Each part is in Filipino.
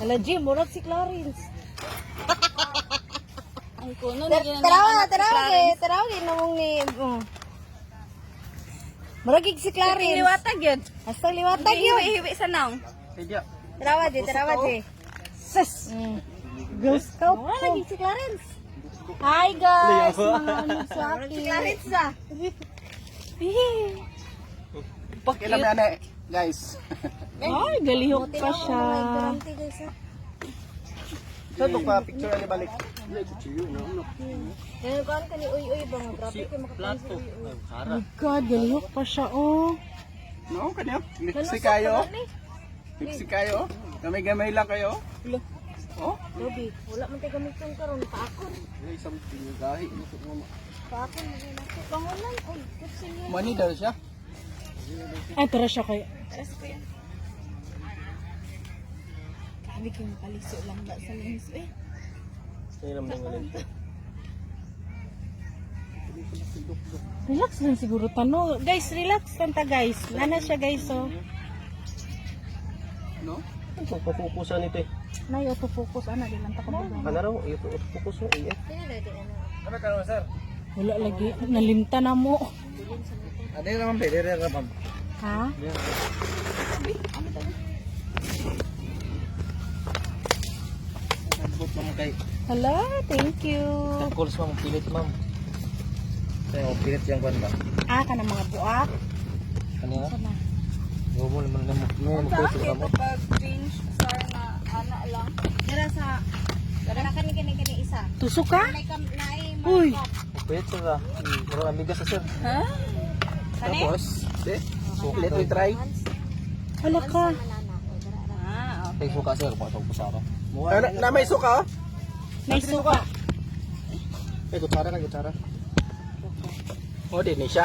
Ala, Jim, murag si Clarence. Ang kuno Tarawag namong ni... Muragig si Clarence. liwatag yun. Hasta liwatag yun. Hiwi sa naong. Tarawad eh. Sus. Girl Scout. Lagi si Clarence. Hi guys, mga amig sa akin. Si Clarence ah. Ilan na na, guys. Ay, galihok pa siya. Saan mo pa picture na balik? Kaya kaan ka ni uy bang grabe kay makapansin uy. Hara. Oh my God, galihok pa siya oh. No, kanyo. Liksi kayo. Liksi kayo. Gamay-gamay lang kayo. Oh? Gabi, wala man tayo gamitin karon paakon. Isang gahi. Paakon na natin. Pangunan, oy, kutsin niya. Money daw siya. Ay, tara siya kayo. Grabe kayo makaliso lang ba sa lens eh. Relax lang siguro tano. Guys, relax lang ta guys. Nana siya guys oh. No? Ang papupusan nito eh. Nay, auto-focus ana di lang ta ko. Ano raw? Ipokus mo eh. Ano ka naman, sir? Wala lagi nalimta na mo. Ano yung naman pwede rin ka, ma'am? Ha? Nagbot mo kay. Hala, thank you. Calls ma'am, pilit ma'am. Sa'yo, pilit yung kwan ba? Ah, ka ng mga buak. Kanina? Sana. Huwag mo naman naman. May magkulit sa mo. Pag change star na ana lang. Dara sa dara kani isa. Tusok ka? Nay kam nay Uy. Pwede sir ah. Marang amigas na sir. Ha? Kani? Tapos, let me try. Hala ka. Ah, Tay suka sir. Patog po sa akin. Na may suka, oh? May suka. Eh, kutsara ka, kutsara. Oh, di ni siya.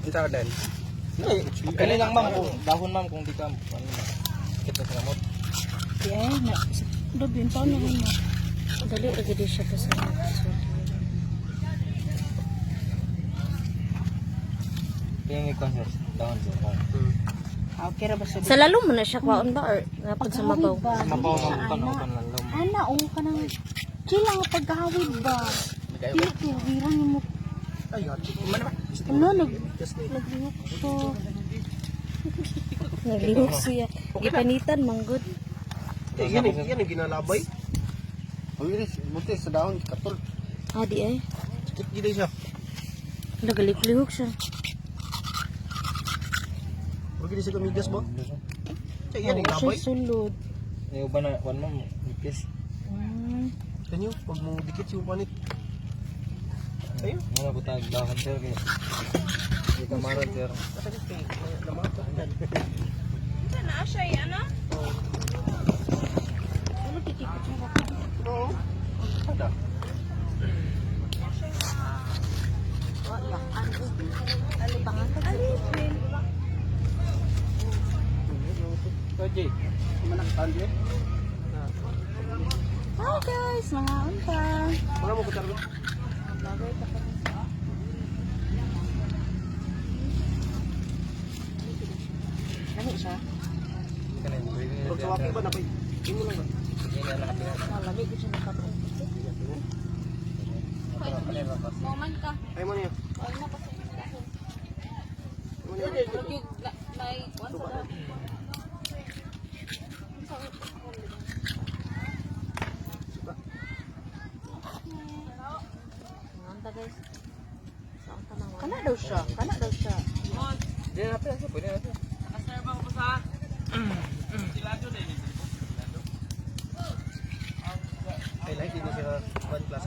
Kutsara din. Kali lang ma'am. Dahon ma'am kung di ka. Ano ma'am? Kita sa kamot. Yeah, na. Dobin taon na mo. Dali lagi di siya sa Kaya nga sir. Dahon sir. Okay ra ba siya? Sa lalo mo na siya kwaon ba or napag sa mabaw? Mapaw ma'am panokan lang lang. Ana, oo ka nang chilang pagkahawid ba? Dito, wirang mo. Ay, mana ba? Ano, naglihok to. Naglihok siya. Gipanitan, manggod. Yan yung ginalabay. Oh, yun, buti sa dahon, katol. Ah, di ay. Sikit gila siya. Nagalip-lihok siya. Huwag gila siya kamigas ba? Yan yung Oo, labay. siya sulod. Yung ba na, one ma'am. Ipis. Kanyo, pag mo dikit yung panit. Ayun. Mga butag dahon sir. Hindi ka maran sir. Kasagit kayo. Lamata. na siya ano? Ano titikot siya? Oo. Ada. Wala. Ano bangan ka? Jay, mana kali? Hi guys, mga unta. Mana mau kucar? Bagay ka pa rin sa Lami siya? Pag sa waki ba na bay? Hindi mo lang ba? Lami ko siya nakapong. Moment ka. Ay mo niya. Ay na pa sa dahon. Mo niya. Pero yung may once sa Anta guys. Kana daw siya. Kana daw siya. Hindi natin sir. Pwede natin. Ay like ini sila one class.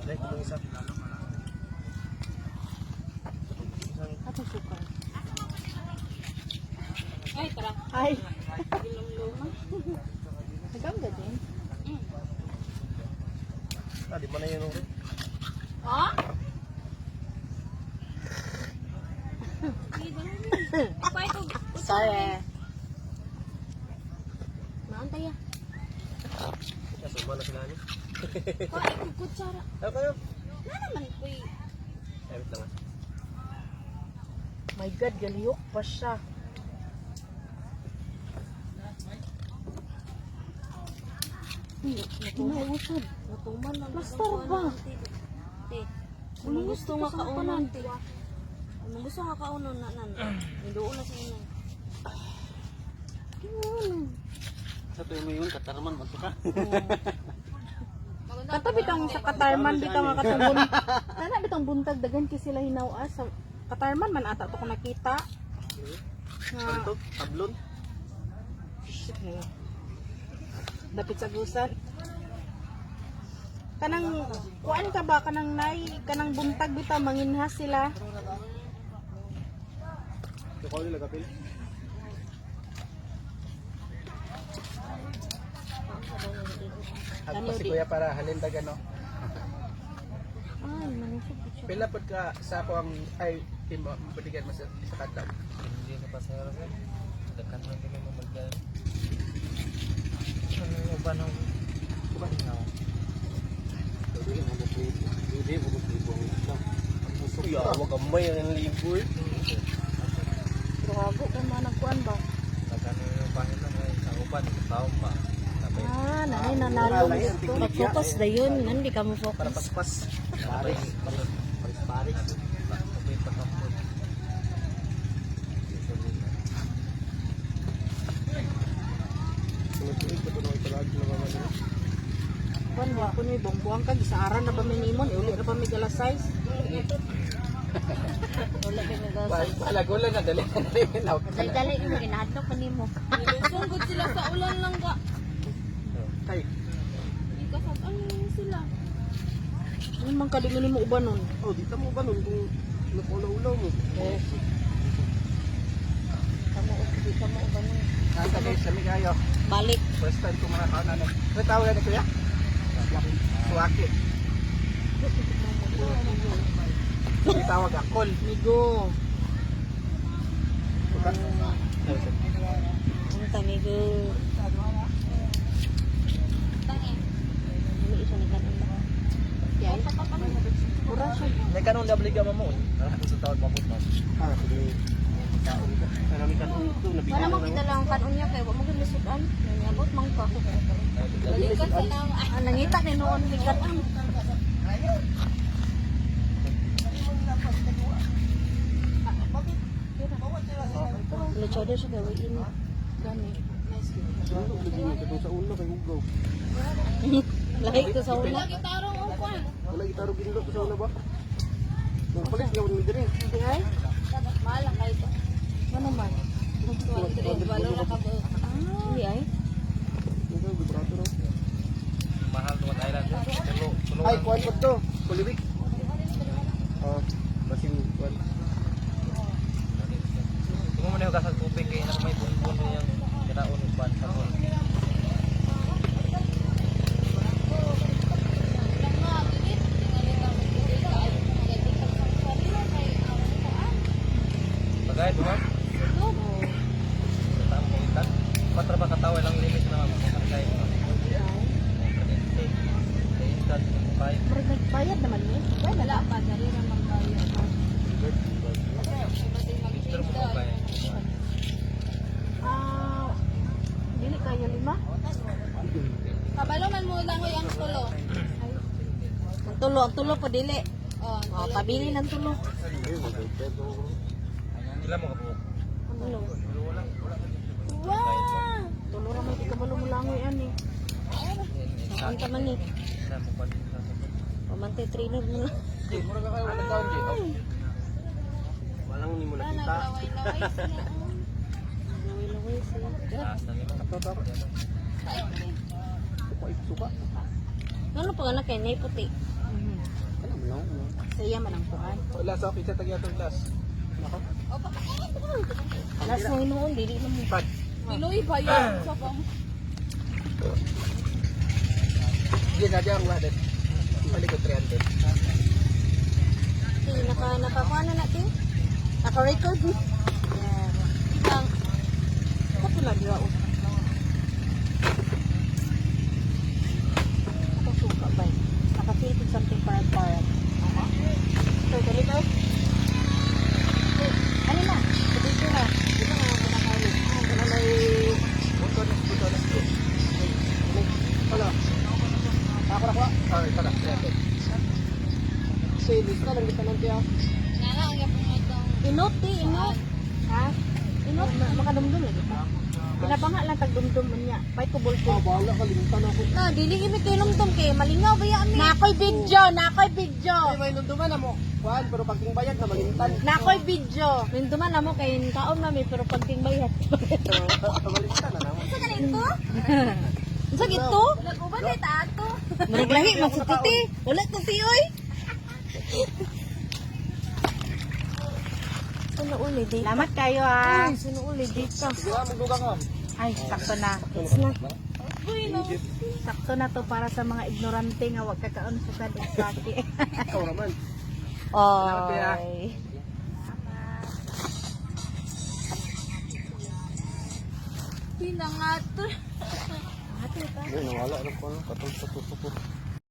Like yung isa. Ato suka. ay tara. Ay. Ilum-luma. Nagam ga din. Ah, di mana yun? Ha? Apa itu? Sorry. Maantay ya. Kasi mana sila ni? Kuha ko kutsara. Ako kayo. Na naman koy. Wait lang. My God, galiyok pa siya. Nauusad. Natuman lang. Plaster ba? Te. Kung gusto nga kaunon, te. Kung gusto nga kaunon na nan. Nidoon na sa inyo. Sa tuyo mo yun, katarman, magsuka. Katabi kang sa Katarman, bitaw nga katong Nana bitong buntag, dagan ki sila hinawas. Sa Katarman man ata to ko nakita. Nga, Ito, tablon. shit nga. Dapit sa gusan. Kanang, kuan ka ba? Kanang kanang buntag bitaw, manginhas sila. Ikaw nila kapil. Ako si kuya para halindagan no. Ay, manusok po siya. Pila pod ka sa ako ang ay timba mabaligan mo sa kadlaw. Hindi na pasahero ka. Dakan lang kami mamagdaan. Ano yung ba nang kuban nga? Hindi mo libo ang isang. Kuya, wag amay ang libo eh. Grago ka man nagkuan ba? Dakan yung pangin lang eh. Sa uban, taon pa. Tapos, Ah, nanay nanalo gusto. Mag-focus na yun, hindi ka mo Para focus. paspas. Paris. Paris. tapos pa kampon. Kuan ba ko ni bongbuang ka gisaaran na ba minimon, uli na pa mi gala size. Wala kay nag-asa. Palagula na dali. Dali-dali yung ginahadlok pa nimo. Sungod sila sa ulan lang ka. Kay. Ikasab sila. Ano man kadi mo ubanon? Oh, di ka mo ba nun kung nakulaw-ulaw mo? Kamo ba nun? Nasa guys, kami kayo. Balik. First time ko mga kaunanan. Ano tawag na kuya? Suwaki. Hindi tawag akol. Migo. Ang tamigo. Tangi. Ini isa ni kanon ba? Yay. Ura siya. May kanon na bliga mo mo. Ako sa taon mabot mo. Ah, sige. Marami ka ito. Wala mo kita lang kanon niya kay wa mo gid sudan. Nangabot man ka. Balik ka sa lang. Nangita ni noon ni kanon. Luchado siya gawin ini. Gani. Sa ulo kay Hugaw. Lahi ko sa una. Wala gitaro ginlo sa ulo ba? Kung palit nga mo dire. Hindi ay? Mahal lang kayo. Ano man? Walo na ka ba? Hindi ay? Ikaw gibrato raw. Mahal tumat island. Tulo. Ay, kuan po to. Kulibik. Oh, basing kuan. Kung mo na yung kasag tubig kaya na may buwan yung kinaon uban sa buwan. Bagay, diba? Tama mo itan. Patra ba katawa lang limit na makakay mo. Itan, pay. Pero nagbayad naman niya. Wala pa, dali naman kayo. Pero mo kay. Ah, dili kaya 5? Kabalo man mo lang yung tulo. Ang tulo pa dili. Oh, Oh, pabili ng tulo. Sila mo kapo. Ano? wow! Tulo ra may di ka malumulangoy ani. Saan ka man ni? Sila mo pa din sa Pamantay trainer mo lang. Di, mura ka kayo ng taon di. Walang ni mo nakita. Laway-laway sila. Laway-laway siya. taas na nila. Suka. Ano pa nga kay nay puti? Ano mo lang? Sa iya man ang kuan. Wala sa pizza tagya tong glass. Nako. Alas mo hinuon dili na mo. Pat. Pinoy ba yan? Sa pang Di na diyan wadet. Palikod 300. Nakakuha na natin. Naka-record. Yan. bang Ako pula dira o. Ako suka ba? Ah, ito na. Lista lang kita ng tiya. Nana, ang yapong itong... Inot, inot. Ha? Inot, makadumdum lagi pa. Pinabanga lang tagdumdum man niya. Pay ko bulto. Bahala ka, limutan ako. Na, dili gimit kayo lumdum kay malingaw ba yan? Nakoy video, nakoy video. May nunduman na mo. Kuhan, pero pagking bayad na malintan. Nakoy video. Minduman na mo kay kaon mami pero pagting bayad. Malintan na naman. Sa ganito? Sa gito? Nag-uban kay tato. Maraglahi, magsutiti. Wala to si oy. Sino uli dito? Salamat kayo ah. Sino uli dito? Sige lang, magdugang ka. Ay, sakto na. Uy, no. Sakto na to para sa mga ignorante nga wag kakaon sa kadagpati. Ikaw naman. Oy. Pinangat. Hindi, nawala na ko. Katong sa tuto ko.